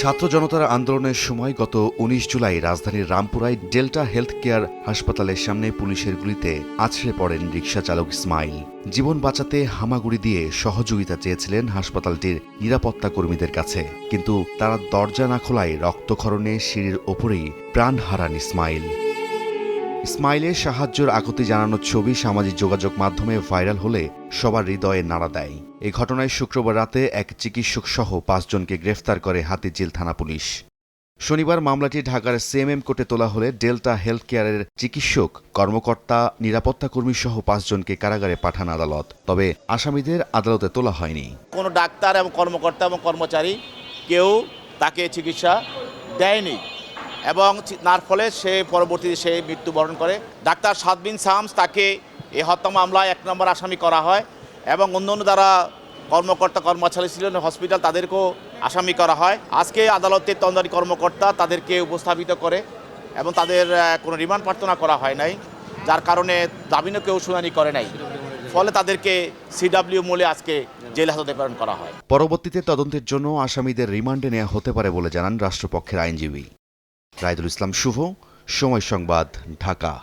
ছাত্র জনতার আন্দোলনের সময় গত ১৯ জুলাই রাজধানীর রামপুরায় ডেল্টা হেলথ কেয়ার হাসপাতালের সামনে পুলিশের গুলিতে আছড়ে পড়েন রিকশা চালক ইসমাইল। জীবন বাঁচাতে হামাগুড়ি দিয়ে সহযোগিতা চেয়েছিলেন হাসপাতালটির নিরাপত্তা কর্মীদের কাছে, কিন্তু তারা দরজা না খোলায় রক্তক্ষরণে সিঁড়ির ওপরেই প্রাণ হারান ইসমাইল। ইসমাইলের সাহায্যের আকুতি জানানোর ছবি সামাজিক যোগাযোগ মাধ্যমে ভাইরাল হলে সবার হৃদয়ে নাড়া দেয়। এই ঘটনায় শুক্রবার রাতে এক চিকিৎসক সহ ৫ জনকে গ্রেফতার করে হাতিঝিল থানা পুলিশ। শনিবার মামলাটি ঢাকার সিএমএম কোর্টে তোলা হলে ডেল্টা হেলথ কেয়ারের চিকিৎসক, কর্মকর্তা, নিরাপত্তা কর্মী সহ ৫ জনকে কারাগারে পাঠান আদালত। তবে আসামিদের আদালতে তোলা হয়নি। কোনো ডাক্তার এবং কর্মকর্তা এবং কর্মচারী কেউ তাকে চিকিৎসা দেয়নি এবং তার ফলে সে পরবর্তীতে সে মৃত্যুবরণ করে। ডাক্তার সাদ বিন শামস তাকে এই হত্যা মামলায় ১ নম্বর আসামি করা হয় এবং অন্যান্য যারা কর্মকর্তা কর্মচারী ছিলেন হসপিটাল তাদেরকেও আসামি করা হয়। আজকে আদালতের তদন্তকারী কর্মকর্তা তাদেরকে উপস্থাপিত করে এবং তাদের কোনো রিমান্ড প্রার্থনা করা হয় নাই, যার কারণে জামিনও কেউ শুনানি করে নাই। ফলে তাদেরকে সিডব্লিউ মূলে আজকে জেল হাজতে প্রেরণ করা হয়। পরবর্তীতে তদন্তের জন্য আসামিদের রিমান্ডে নেওয়া হতে পারে বলে জানান রাষ্ট্রপক্ষের আইনজীবী রাইদুল ইসলাম শুভ। সময় সংবাদ, ঢাকা।